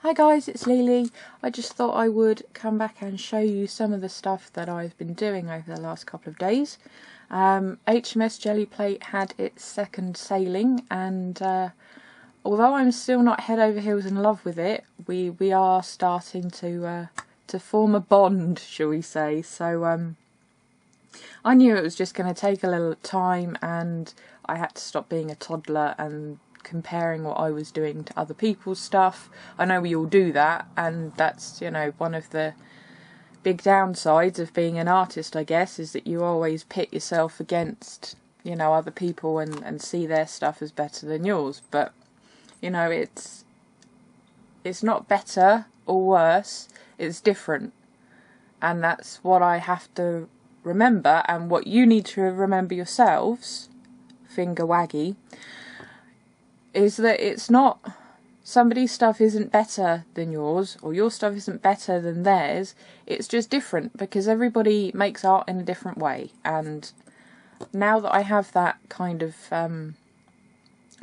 Hi guys, it's Lily. I just thought I would come back and show you some of the stuff that I've been doing over the last couple of days. HMS Gelli Plate had its second sailing, and although I'm still not head over heels in love with it, we are starting to form a bond, shall we say. So I knew it was just going to take a little time, and I had to stop being a toddler and comparing what I was doing to other people's stuff. I know we all do that, and that's, you know, one of the big downsides of being an artist, I guess, is that you always pit yourself against, you know, other people and see their stuff as better than yours. But, you know, it's not better or worse, it's different. And that's what I have to remember, and what you need to remember yourselves, finger waggy, is that it's not, somebody's stuff isn't better than yours, or your stuff isn't better than theirs. It's just different, because everybody makes art in a different way. And now that I have that kind of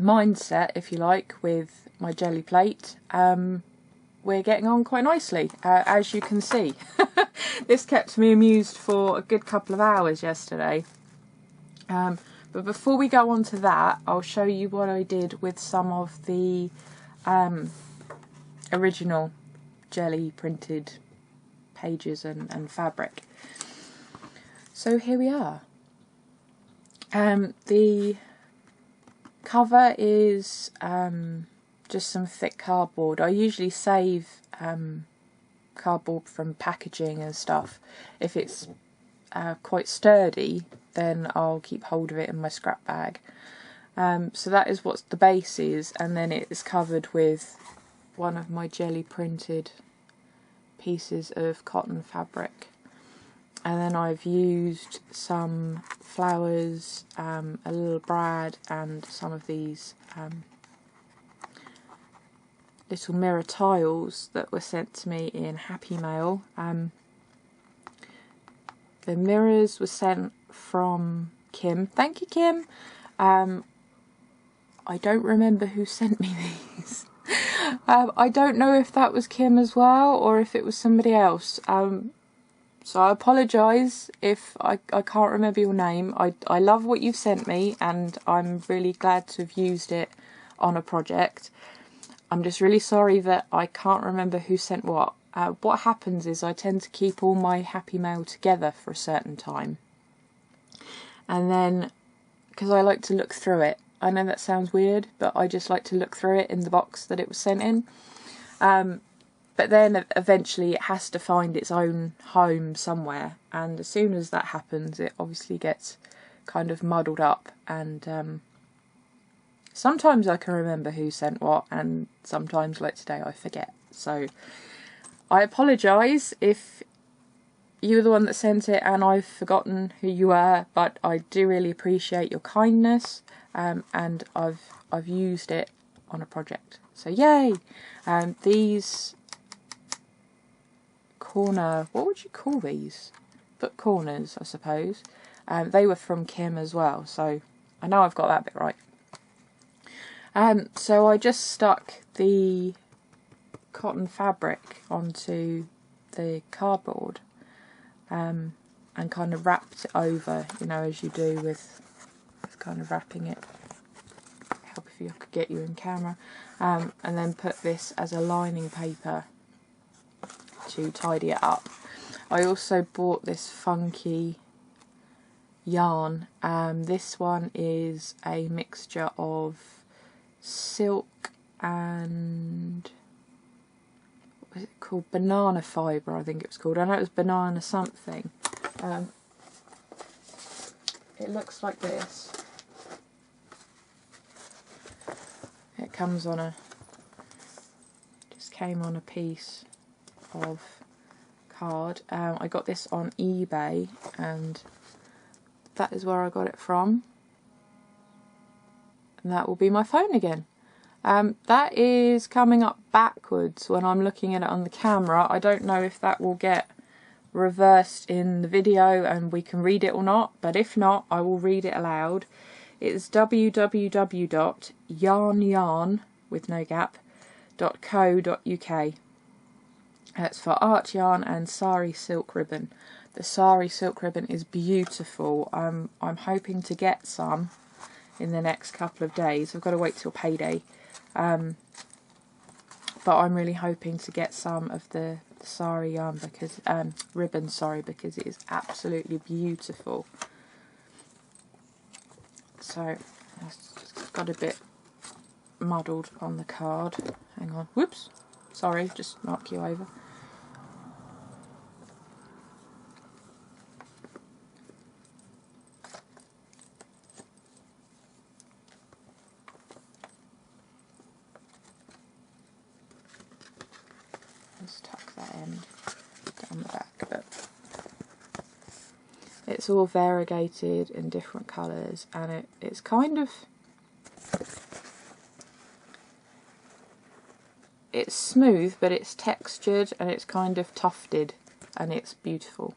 mindset, if you like, with my Gelli Plate, we're getting on quite nicely, as you can see. This kept me amused for a good couple of hours yesterday. But before we go on to that, I'll show you what I did with some of the original Gelli printed pages and fabric. So here we are. The cover is just some thick cardboard. I usually save cardboard from packaging and stuff. If it's quite sturdy, then I'll keep hold of it in my scrap bag. So that is what the base is, and then it is covered with one of my Gelli printed pieces of cotton fabric. And then I've used some flowers, a little brad, and some of these little mirror tiles that were sent to me in Happy Mail. The mirrors were sent from Kim. Thank you, Kim. I don't remember who sent me these. I don't know if that was Kim as well, or if it was somebody else. So I apologise if I can't remember your name. I love what you've sent me, and I'm really glad to have used it on a project. I'm just really sorry that I can't remember who sent what. What happens is I tend to keep all my Happy Mail together for a certain time. And then, because I like to look through it. I know that sounds weird, but I just like to look through it in the box that it was sent in. But then eventually it has to find its own home somewhere. And as soon as that happens, it obviously gets kind of muddled up. And sometimes I can remember who sent what, and sometimes, like today, I forget. So I apologise if you were the one that sent it and I've forgotten who you were, but I do really appreciate your kindness, and I've used it on a project. So yay! These corner, what would you call these? Book corners, I suppose. They were from Kim as well, so I know I've got that bit right. So I just stuck the cotton fabric onto the cardboard and kind of wrapped it over, you know, as you do with kind of wrapping it. Help if I could get you in camera. And then put this as a lining paper to tidy it up. I also bought this funky yarn. This one is a mixture of silk and, what was it called? Banana fibre, I think it was called. I know it was banana something. It looks like this. It comes on just came on a piece of card. I got this on eBay, and that is where I got it from. And that will be my phone again. That is coming up backwards when I'm looking at it on the camera. I don't know if that will get reversed in the video and we can read it or not, but if not, I will read it aloud. It's www.yarnyarn with no gap It's for art yarn and sari silk ribbon. The sari silk ribbon is beautiful. I'm hoping to get some in the next couple of days. I've got to wait till payday. But I'm really hoping to get some of the sari yarn because ribbon, sorry, because it is absolutely beautiful. So it's just got a bit muddled on the card. Hang on, whoops, sorry, just knock you over. Let's tuck that end down the back, but it's all variegated in different colours, and it's kind of, it's smooth, but it's textured and it's kind of tufted, and it's beautiful.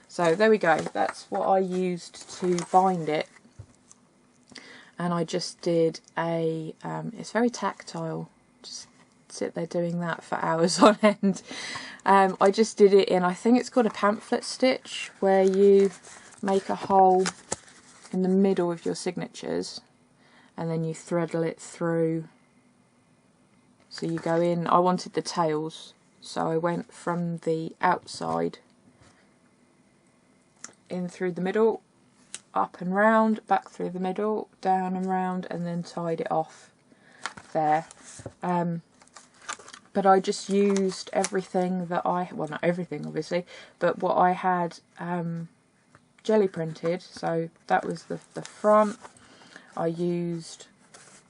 So there we go, that's what I used to bind it. And I just did a, it's very tactile, just sit there doing that for hours on end. I just did it in, I think it's called a pamphlet stitch, where you make a hole in the middle of your signatures and then you threadle it through. So you go in, I wanted the tails, so I went from the outside in through the middle, up and round, back through the middle, down and round, and then tied it off there. But I just used everything that well, not everything obviously, but what I had jelly printed. So that was the front. I used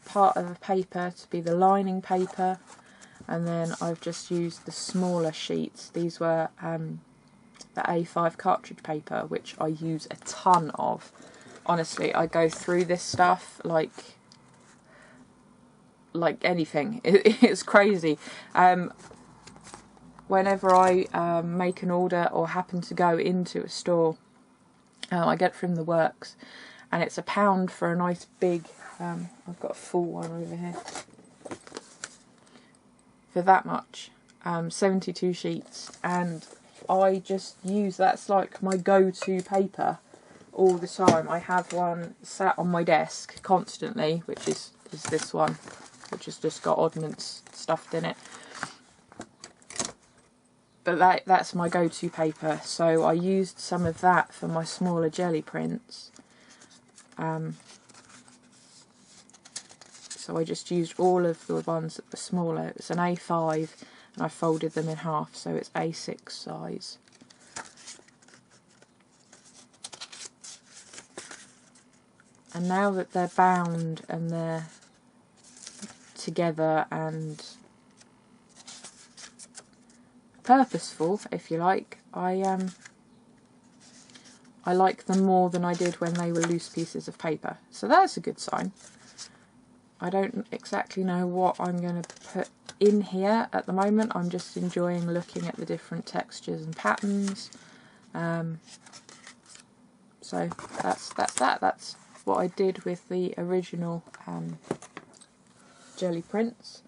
part of the paper to be the lining paper, and then I've just used the smaller sheets. These were the A5 cartridge paper, which I use a ton of. Honestly, I go through this stuff like anything. It's crazy. Whenever I make an order or happen to go into a store, I get it from the works, and it's £1 for a nice big, I've got a full one over here, for that much, 72 sheets, and I just use, that's like my go-to paper all the time. I have one sat on my desk constantly, which is this one, which has just got oddments stuffed in it. But that's my go-to paper, so I used some of that for my smaller jelly prints. So I just used all of the ones that were smaller. It's an A5 and I folded them in half, so it's A6 size. And now that they're bound and they're together and purposeful, if you like, I like them more than I did when they were loose pieces of paper. So that's a good sign. I don't exactly know what I'm going to put in here at the moment. I'm just enjoying looking at the different textures and patterns. So that's that. That's what I did with the original jelly prints.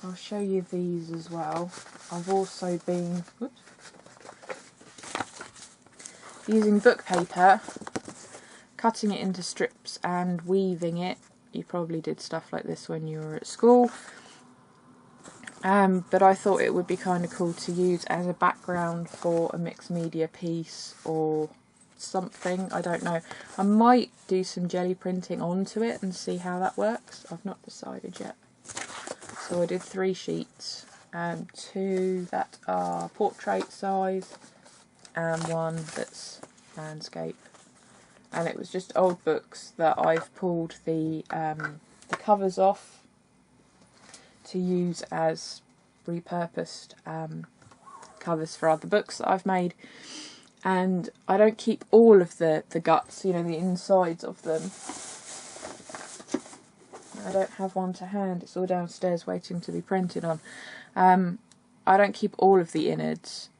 I'll show you these as well. I've also been using book paper, cutting it into strips and weaving it. You probably did stuff like this when you were at school. But I thought it would be kind of cool to use as a background for a mixed media piece or something. I don't know. I might do some jelly printing onto it and see how that works. I've not decided yet. So I did 3 sheets, 2 that are portrait size and 1 that's landscape. And it was just old books that I've pulled the covers off to use as repurposed covers for other books that I've made. And I don't keep all of the guts, you know, the insides of them. I don't have one to hand, it's all downstairs waiting to be printed on. I don't keep all of the innards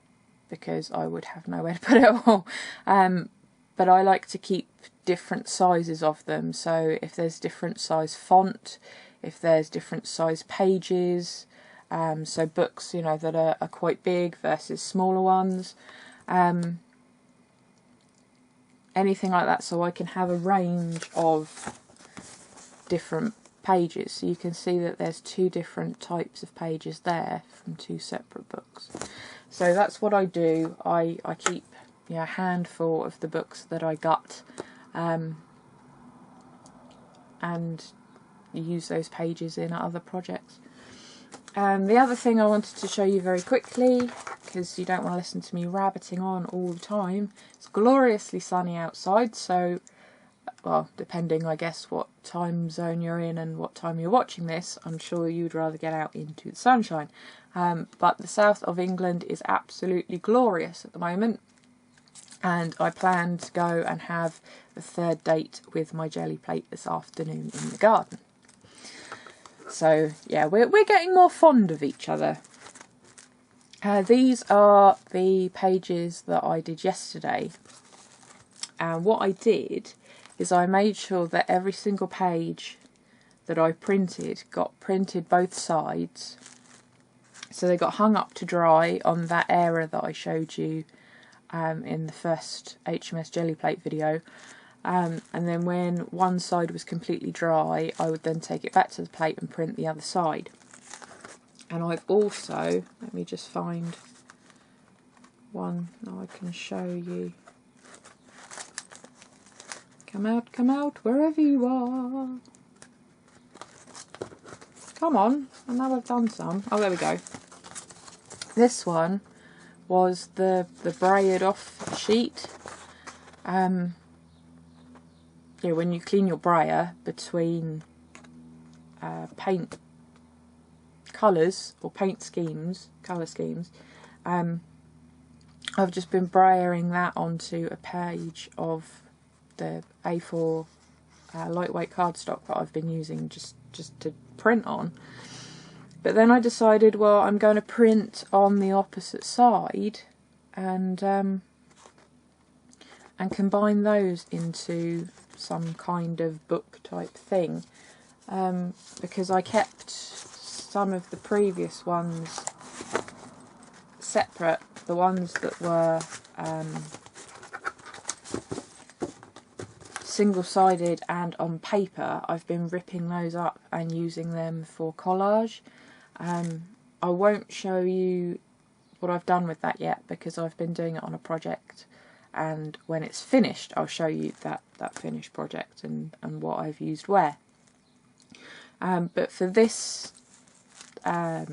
because I would have nowhere to put it all. But I like to keep different sizes of them, so if there's different size font, if there's different size pages, So books, you know, that are quite big versus smaller ones. Anything like that, so I can have a range of different pages. So you can see that there's 2 different types of pages there from 2 separate books. So that's what I do. I keep, you know, a handful of the books that I got, and use those pages in other projects. The other thing I wanted to show you very quickly, because you don't want to listen to me rabbiting on all the time, it's gloriously sunny outside, so, well, depending I guess what time zone you're in and what time you're watching this, I'm sure you'd rather get out into the sunshine. But the south of England is absolutely glorious at the moment, and I plan to go and have the 3rd date with my jelly plate this afternoon in the garden. So yeah, we're getting more fond of each other. These are the pages that I did yesterday, and what I did is I made sure that every single page that I printed got printed both sides, so they got hung up to dry on that area that I showed you in the first HMS Gelli Plate video. And then when one side was completely dry, I would then take it back to the plate and print the other side. And I've also, let me just find one that I can show you. Come out, wherever you are. Come on, I know I've done some. Oh, there we go. This one was the braided off sheet. Yeah, when you clean your brayer between paint colours or paint schemes, colour schemes, I've just been brayering that onto a page of the A4 lightweight cardstock that I've been using just to print on. But then I decided, well, I'm going to print on the opposite side and combine those into some kind of book type thing, because I kept some of the previous ones separate, the ones that were single-sided and on paper. I've been ripping those up and using them for collage. I won't show you what I've done with that yet, because I've been doing it on a project, and when it's finished I'll show you that finished project and what I've used where. But for this, what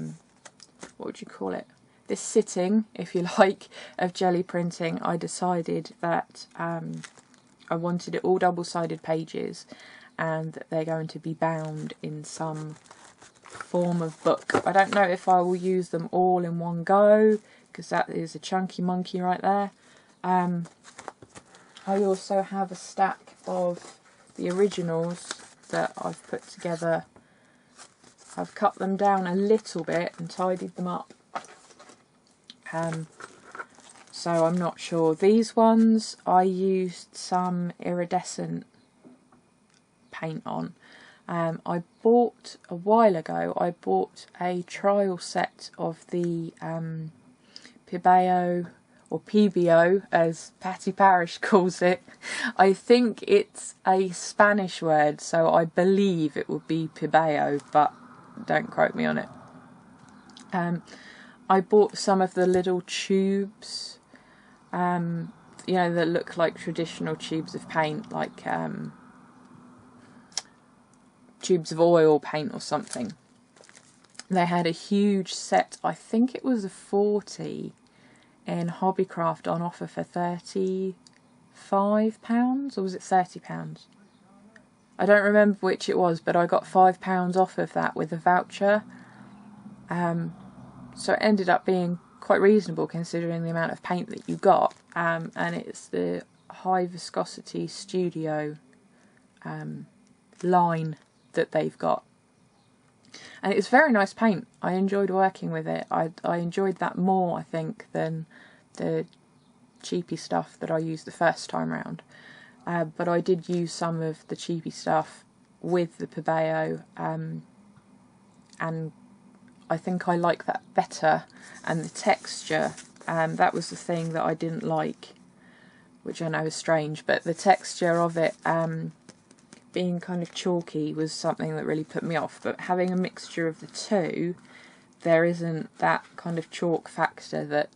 would you call it? This sitting, if you like, of jelly printing, I decided that I wanted it all double-sided pages, and that they're going to be bound in some form of book. I don't know if I will use them all in one go, because that is a chunky monkey right there. I also have a stack of the originals that I've put together. I've cut them down a little bit and tidied them up. So I'm not sure. These ones I used some iridescent paint on. I bought, a while ago, I bought a trial set of the Pibeo, or PBO as Patty Parish calls it. I think it's a Spanish word, so I believe it would be Pibeo, but don't quote me on it. I bought some of the little tubes, you know, that look like traditional tubes of paint, like tubes of oil paint or something. They had a huge set, I think it was a 40 in Hobbycraft on offer for £35, or was it £30? I don't remember which it was, but I got £5 off of that with a voucher. So it ended up being quite reasonable considering the amount of paint that you got. And it's the high viscosity studio line that they've got. And it's very nice paint. I enjoyed working with it. I enjoyed that more, I think, than the cheapy stuff that I used the first time round. But I did use some of the cheapy stuff with the Pibeo, and I think I like that better, and the texture, that was the thing that I didn't like, which I know is strange, but the texture of it being kind of chalky was something that really put me off. But having a mixture of the two, there isn't that kind of chalk factor that,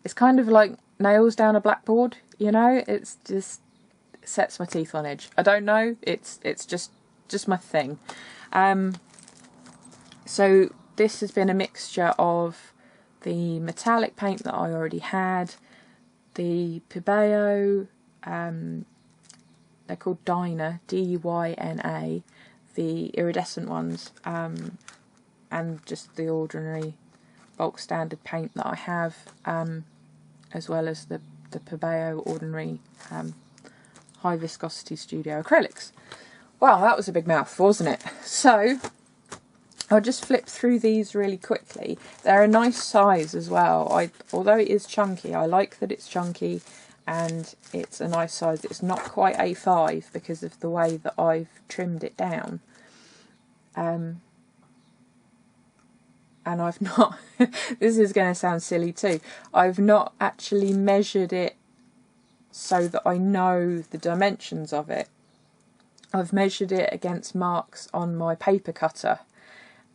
it's kind of like nails down a blackboard, you know, it's just, it sets my teeth on edge. I don't know, it's just my thing. So this has been a mixture of the metallic paint that I already had, the Pibeo, they're called Dyna, D-Y-N-A, the iridescent ones, and just the ordinary bulk standard paint that I have, as well as the Pibeo ordinary high viscosity studio acrylics. Wow, that was a big mouthful, wasn't it? So I'll just flip through these really quickly. They're a nice size as well. Although it is chunky, I like that it's chunky and it's a nice size. It's not quite A5 because of the way that I've trimmed it down. And I've not, this is going to sound silly too, I've not actually measured it so that I know the dimensions of it. I've measured it against marks on my paper cutter,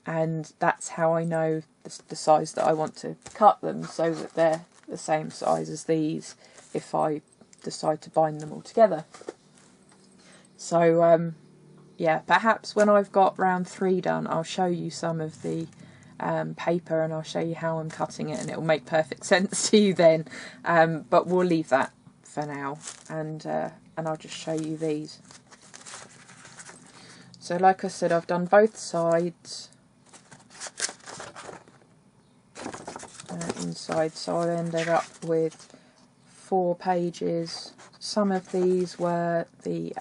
and that's how I know the size that I want to cut them, so that they're the same size as these if I decide to bind them all together. So yeah, perhaps when I've got round 3 done, I'll show you some of the paper, and I'll show you how I'm cutting it, and it'll make perfect sense to you then. But we'll leave that for now, and I'll just show you these. So like I said, I've done both sides, inside, so I ended up with 4 pages. Some of these were the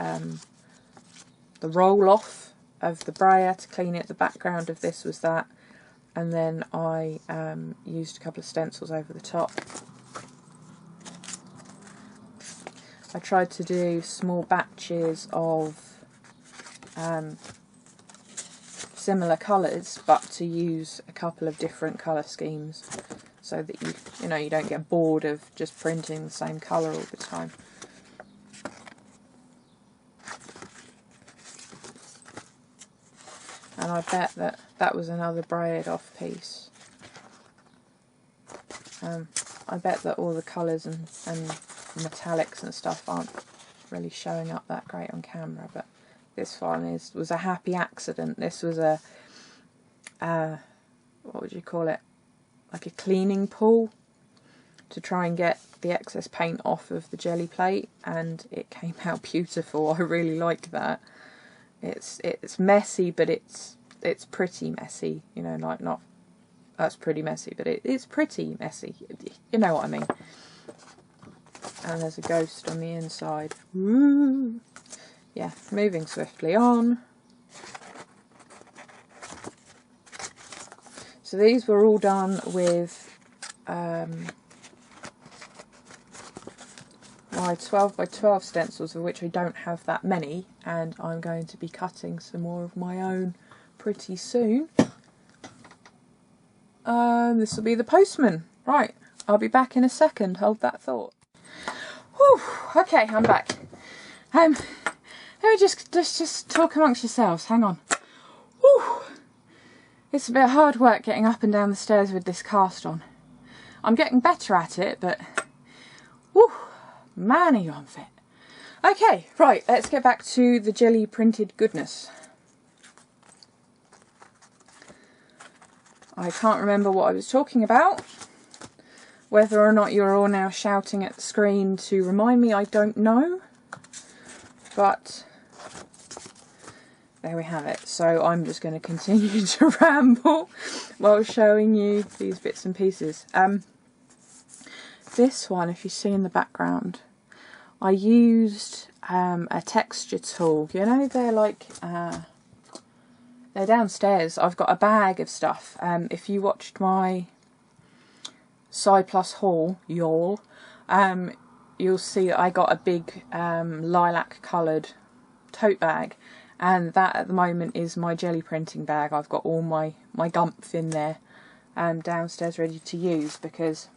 roll off of the brayer to clean it. The background of this was that, and then I used a couple of stencils over the top. I tried to do small batches of similar colours, but to use a couple of different colour schemes, so that you know, you don't get bored of just printing the same colour all the time. And I bet that that was another braided off piece. I bet that all the colours and metallics and stuff aren't really showing up that great on camera, but this one was a happy accident. This was a, what would you call it, like a cleaning pool to try and get the excess paint off of the jelly plate, and it came out beautiful. I really liked that. It's messy, but it's pretty messy, you know, like not, that's pretty messy, but it's pretty messy, you know what I mean. And there's a ghost on the inside. Woo! Yeah, moving swiftly on. So these were all done with my 12 by 12 stencils, of which I don't have that many, and I'm going to be cutting some more of my own pretty soon. This will be the postman. Right, I'll be back in a second, hold that thought. Whew, okay, I'm back. Let me just talk amongst yourselves, hang on. Whew. It's a bit of hard work getting up and down the stairs with this cast on. I'm getting better at it, but whew, man, are you unfit. Okay, right, let's get back to the jelly printed goodness. I can't remember what I was talking about. Whether or not you're all now shouting at the screen to remind me, I don't know. But there we have it. So I'm just going to continue to ramble while showing you these bits and pieces. This one, if you see in the background, I used a texture tool. You know, they're like, they're downstairs. I've got a bag of stuff. If you watched my Sci Plus haul, you'll see that I got a big lilac coloured tote bag, and that at the moment is my jelly printing bag. I've got all my my gumph in there downstairs ready to use, because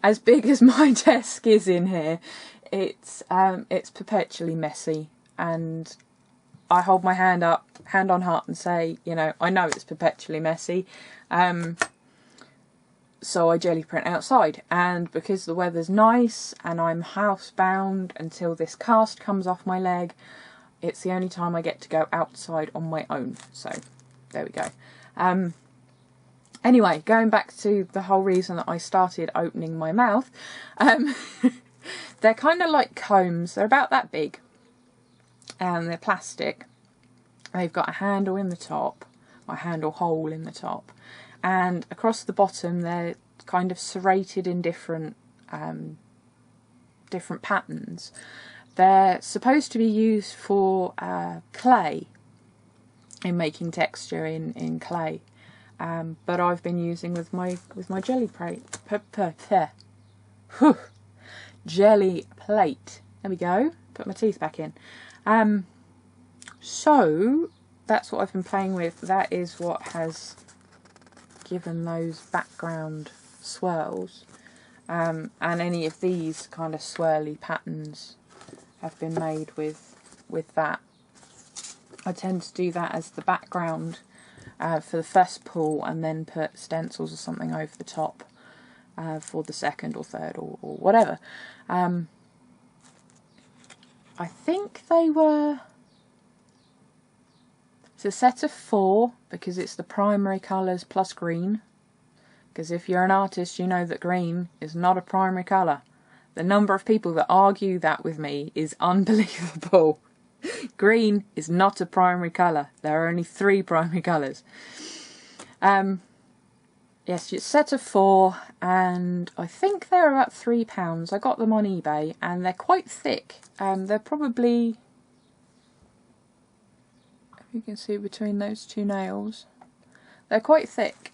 as big as my desk is in here, it's perpetually messy, and I hold my hand up, hand on heart, and say, you know, I know it's perpetually messy, so I jelly print outside. And because the weather's nice and I'm housebound until this cast comes off my leg, it's the only time I get to go outside on my own. So there we go. Anyway, going back to the whole reason that I started opening my mouth, they're kind of like combs. They're about that big, and they're plastic. They've got a handle in the top, a handle hole in the top, and across the bottom they're kind of serrated in different patterns. They're supposed to be used for clay, in making texture in clay, but I've been using with my jelly plate. Jelly plate. There we go. Put my teeth back in. So that's what I've been playing with. That is what has given those background swirls, and any of these kind of swirly patterns have been made with that. I tend to do that as the background for the first pull, and then put stencils or something over the top for the second or third or whatever. I think they were... It's a set of 4, because it's the primary colours plus green. Because if you're an artist, you know that green is not a primary colour. The number of people that argue that with me is unbelievable. Green is not a primary colour. There are only 3 primary colours. Yes, it's a set of 4, and I think they're about £3. I got them on eBay, and they're quite thick. They're probably... You can see between those 2 nails, they're quite thick,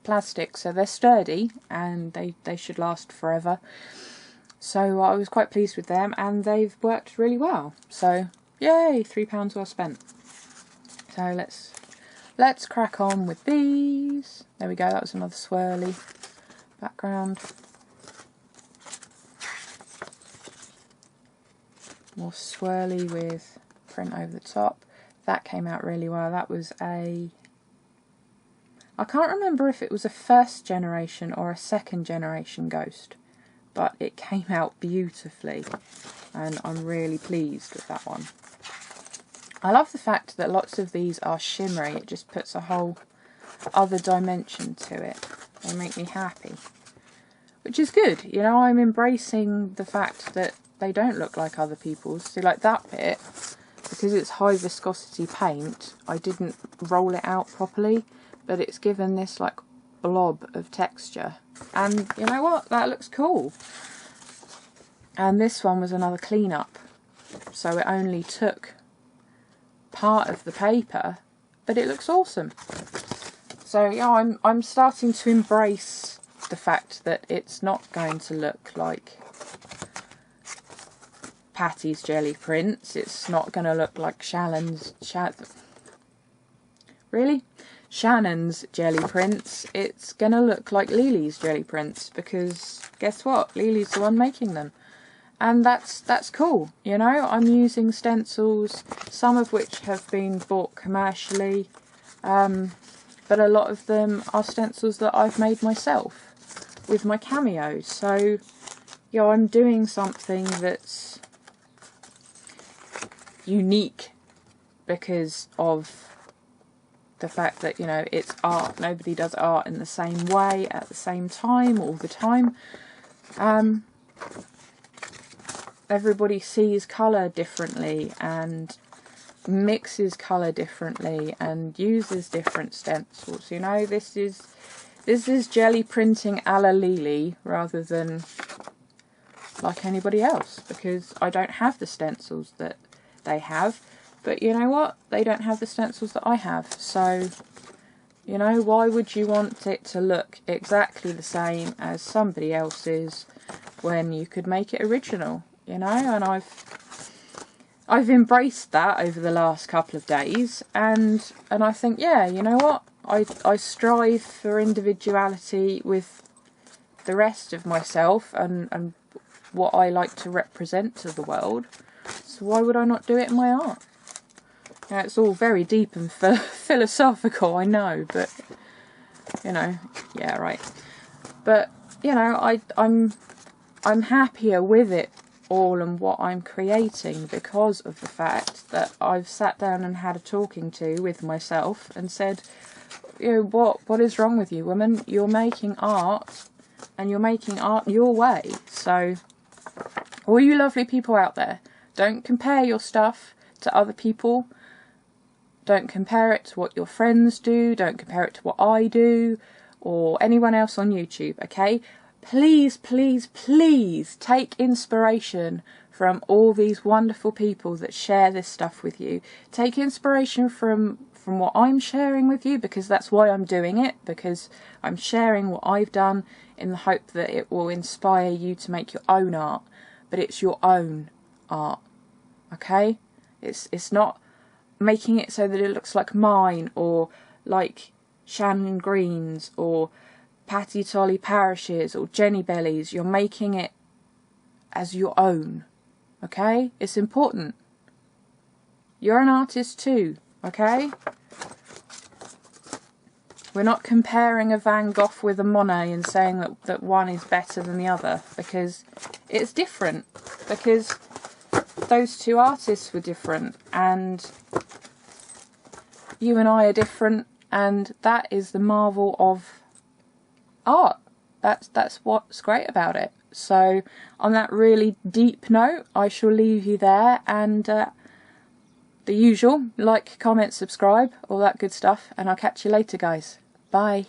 plastic, so they're sturdy, and they should last forever. So I was quite pleased with them, and they've worked really well. So yay, £3 well spent. So let's crack on with these. There we go. That was another swirly background. More swirly with print over the top. That came out really well. That was I can't remember if it was a 1st generation or a 2nd generation ghost, but it came out beautifully, and I'm really pleased with that one. I love the fact that lots of these are shimmery. It just puts a whole other dimension to it. They make me happy, which is good. You know, I'm embracing the fact that they don't look like other people's. See, like that bit, because it's high viscosity paint, I didn't roll it out properly, but it's given this like blob of texture, and you know what, that looks cool. And this one was another clean-up, so it only took part of the paper, but it looks awesome. So yeah, I'm starting to embrace the fact that it's not going to look like Patty's jelly prints. It's not going to look like Shannon's jelly prints. It's going to look like Lily's jelly prints, because guess what? Lily's the one making them. And that's cool, you know. I'm using stencils, some of which have been bought commercially, but a lot of them are stencils that I've made myself with my cameos. So, you know, I'm doing something that's unique because of the fact that, you know, it's art. Nobody does art in the same way, at the same time, all the time. Everybody sees colour differently and mixes colour differently and uses different stencils. You know, this is jelly printing a la Lily rather than like anybody else, because I don't have the stencils that they have, but you know what, they don't have the stencils that I have. So, you know, why would you want it to look exactly the same as somebody else's when you could make it original? You know, and I've embraced that over the last couple of days, and I think, yeah, you know what? I strive for individuality with the rest of myself and what I like to represent to the world. So why would I not do it in my art? Now, it's all very deep and philosophical, I know, but you know, yeah, right. But you know, I'm happier with it all and what I'm creating because of the fact that I've sat down and had a talking to with myself and said, you know, what is wrong with you, woman? You're making art, and you're making art your way. So all you lovely people out there, don't compare your stuff to other people. Don't compare it to what your friends do. Don't compare it to what I do or anyone else on YouTube, okay? Please, please, please take inspiration from all these wonderful people that share this stuff with you. Take inspiration from what I'm sharing with you, because that's why I'm doing it, because I'm sharing what I've done in the hope that it will inspire you to make your own art. But it's your own art, okay? It's not making it so that it looks like mine or like Shannon Green's or Patty Tolly Parish's or Jenny Belly's. You're making it as your own, okay? It's important. You're an artist too, okay? We're not comparing a Van Gogh with a Monet and saying that one is better than the other, because it's different, because those two artists were different, and you and I are different, and that is the marvel of art. That's what's great about it. So on that really deep note, I shall leave you there, and the usual, like, comment, subscribe, all that good stuff, and I'll catch you later, guys. Bye.